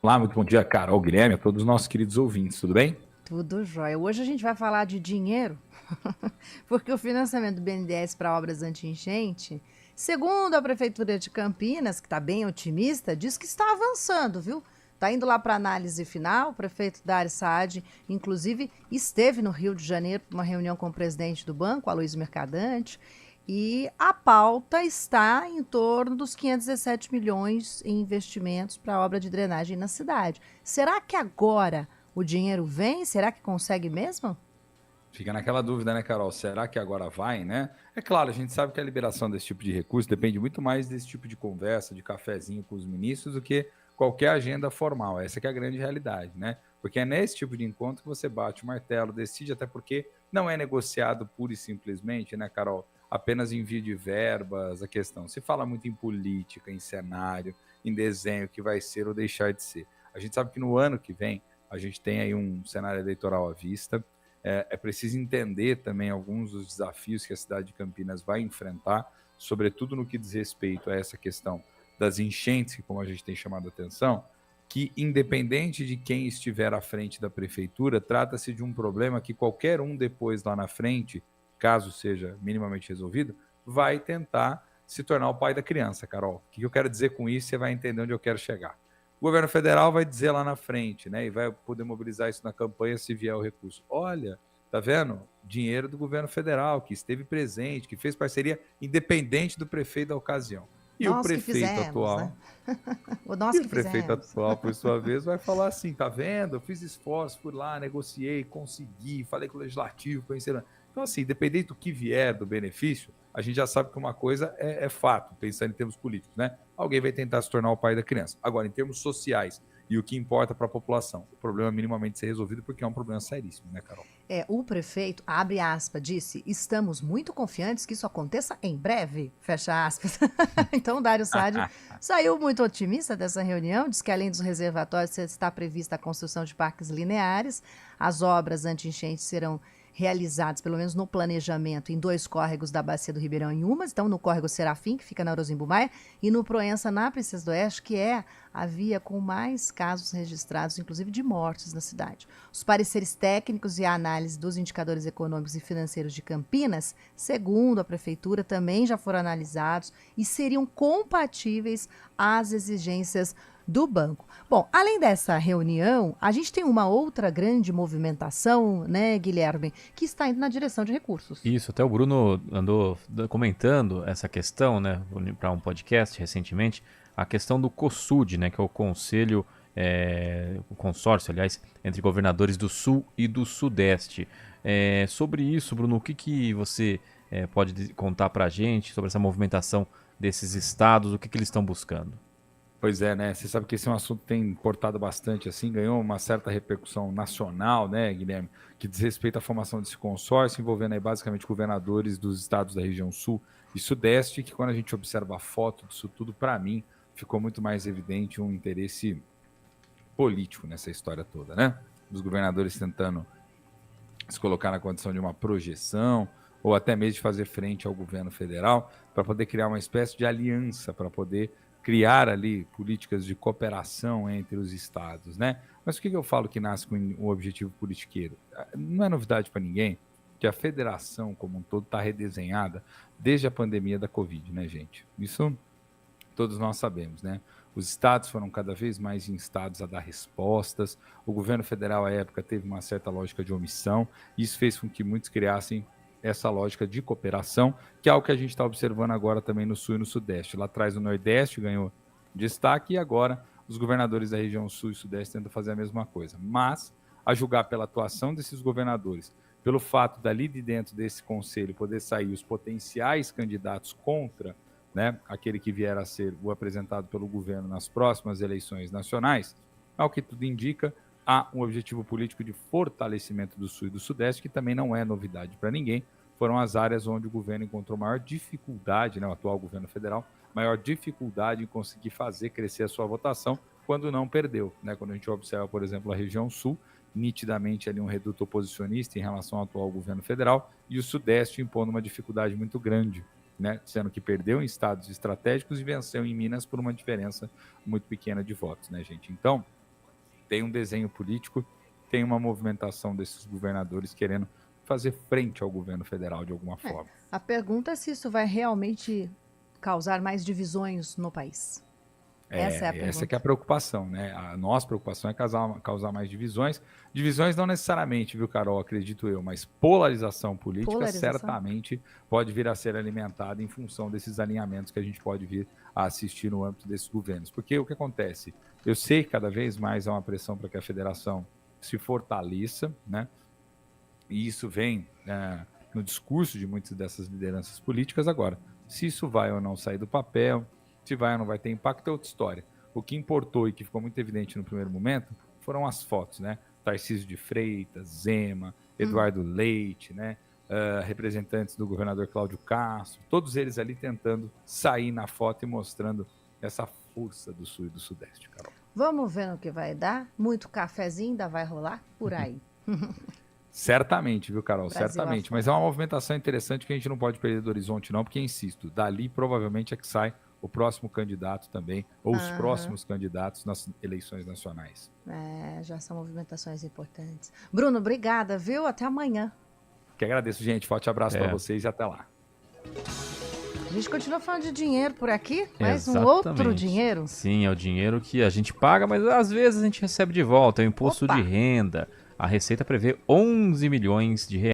Olá, muito bom dia, Carol, Guilherme, a todos os nossos queridos ouvintes, tudo bem? Tudo jóia. Hoje a gente vai falar de dinheiro, porque o financiamento do BNDES para obras anti-enchente, segundo a Prefeitura de Campinas, que está bem otimista, diz que está avançando, viu? Está indo lá para análise final. O prefeito Dário Saad, inclusive, esteve no Rio de Janeiro para uma reunião com o presidente do banco, Aloysio Mercadante, e a pauta está em torno dos 517 milhões em investimentos para a obra de drenagem na cidade. Será que agora o dinheiro vem? Será que consegue mesmo? Fica naquela dúvida, né, Carol? Será que agora vai, né? É claro, a gente sabe que a liberação desse tipo de recurso depende muito mais desse tipo de conversa, de cafezinho com os ministros, do que qualquer agenda formal. Essa que é a grande realidade, né? Porque é nesse tipo de encontro que você bate o martelo, decide, até porque não é negociado pura e simplesmente, né, Carol? Apenas envio de verbas, a questão. Se fala muito em política, em cenário, em desenho que vai ser ou deixar de ser. A gente sabe que no ano que vem a gente tem aí um cenário eleitoral à vista. É preciso entender também alguns dos desafios que a cidade de Campinas vai enfrentar, sobretudo no que diz respeito a essa questão das enchentes, que como a gente tem chamado a atenção, que independente de quem estiver à frente da prefeitura, trata-se de um problema que qualquer um depois lá na frente, caso seja minimamente resolvido, vai tentar se tornar o pai da criança, Carol. O que eu quero dizer com isso, você vai entender onde eu quero chegar. O governo federal vai dizer lá na frente, né, e vai poder mobilizar isso na campanha se vier o recurso. Olha, tá vendo? Dinheiro do governo federal, que esteve presente, que fez parceria independente do prefeito da ocasião. E o Nós que prefeito fizemos, né? atual, O nós e que o prefeito fizemos. atual, por sua vez, vai falar assim, tá vendo? Eu fiz esforço, fui lá, negociei, consegui, falei com o legislativo, conheci. Então, assim, independente do que vier do benefício, a gente já sabe que uma coisa é fato, pensando em termos políticos, né? Alguém vai tentar se tornar o pai da criança. Agora, em termos sociais, e o que importa para a população, o problema minimamente ser resolvido, porque é um problema seríssimo, né, Carol? O prefeito, abre aspas, disse: estamos muito confiantes que isso aconteça em breve, fecha aspas. Então, o Dário Saad saiu muito otimista dessa reunião, diz que além dos reservatórios está prevista a construção de parques lineares, as obras anti-enchentes serão realizadas, pelo menos no planejamento, em 2 córregos da Bacia do Ribeirão em Umas, então no córrego Serafim, que fica na Orozimbo Maia, e no Proença, na Princesa do Oeste, que é a via com mais casos registrados, inclusive de mortes na cidade. Os pareceres técnicos e a análise dos indicadores econômicos e financeiros de Campinas, segundo a Prefeitura, também já foram analisados e seriam compatíveis às exigências do banco. Bom, além dessa reunião, a gente tem uma outra grande movimentação, né, Guilherme, que está indo na direção de recursos. Isso, até o Bruno andou comentando essa questão, né, para um podcast recentemente, a questão do COSUD, né, que é o Conselho, o consórcio, aliás, entre governadores do Sul e do Sudeste. Sobre isso, Bruno, o que você pode contar para a gente sobre essa movimentação desses estados, o que eles estão buscando? Pois é, né? Você sabe que esse é um assunto que tem importado bastante, assim, ganhou uma certa repercussão nacional, né, Guilherme, que diz respeito à formação desse consórcio, envolvendo aí basicamente governadores dos estados da região sul e sudeste, que quando a gente observa a foto disso tudo, para mim, ficou muito mais evidente um interesse político nessa história toda, né? Dos governadores tentando se colocar na condição de uma projeção, ou até mesmo de fazer frente ao governo federal, para poder criar uma espécie de aliança, para poder criar ali políticas de cooperação entre os estados, né? Mas por que eu falo que nasce com um objetivo politiqueiro? Não é novidade para ninguém que a federação como um todo está redesenhada desde a pandemia da Covid, né, gente? Isso todos nós sabemos, né? Os estados foram cada vez mais instados a dar respostas. O governo federal, à época, teve uma certa lógica de omissão. Isso fez com que muitos criassem essa lógica de cooperação, que é algo que a gente está observando agora também no Sul e no Sudeste. Lá atrás, o Nordeste ganhou destaque e agora os governadores da região Sul e Sudeste tentam fazer a mesma coisa. Mas, a julgar pela atuação desses governadores, pelo fato dali de dentro desse conselho poder sair os potenciais candidatos contra, né, aquele que vier a ser o apresentado pelo governo nas próximas eleições nacionais, ao que tudo indica, há um objetivo político de fortalecimento do Sul e do Sudeste, que também não é novidade para ninguém. Foram as áreas onde o governo encontrou maior dificuldade, né, o atual governo federal, maior dificuldade em conseguir fazer crescer a sua votação, quando não perdeu. Né? Quando a gente observa, por exemplo, a região Sul, nitidamente ali um reduto oposicionista em relação ao atual governo federal, e o Sudeste impondo uma dificuldade muito grande, né, sendo que perdeu em estados estratégicos e venceu em Minas por uma diferença muito pequena de votos, né, gente? Então, tem um desenho político, tem uma movimentação desses governadores querendo fazer frente ao governo federal de alguma forma. A pergunta é se isso vai realmente causar mais divisões no país. Essa é a pergunta. Essa que é a preocupação, né? A nossa preocupação é causar mais divisões. Divisões não necessariamente, viu, Carol, acredito eu, mas polarização política certamente pode vir a ser alimentada em função desses alinhamentos que a gente pode vir a assistir no âmbito desses governos. Porque o que acontece? Eu sei que cada vez mais há uma pressão para que a federação se fortaleça, né? E isso vem no discurso de muitas dessas lideranças políticas. Agora, se isso vai ou não sair do papel, se vai ou não vai ter impacto, é outra história. O que importou e que ficou muito evidente no primeiro momento foram as fotos, né? Tarcísio de Freitas, Zema, Eduardo Leite, né? Representantes do governador Cláudio Castro, todos eles ali tentando sair na foto e mostrando essa força do Sul e do Sudeste, Carol. Vamos ver no que vai dar. Muito cafezinho ainda vai rolar por aí. Certamente, viu, Carol? Brasil Certamente. afora. Mas é uma movimentação interessante que a gente não pode perder do horizonte, não, porque, insisto, dali provavelmente é que sai o próximo candidato também, ou os próximos candidatos nas eleições nacionais. Já são movimentações importantes. Bruno, obrigada, viu? Até amanhã. Que agradeço, gente. Forte abraço para vocês e até lá. A gente continua falando de dinheiro por aqui, mas Exatamente. um outro dinheiro. Sim, é o dinheiro que a gente paga, mas às vezes a gente recebe de volta. É o imposto de renda. A Receita prevê 11 milhões de reais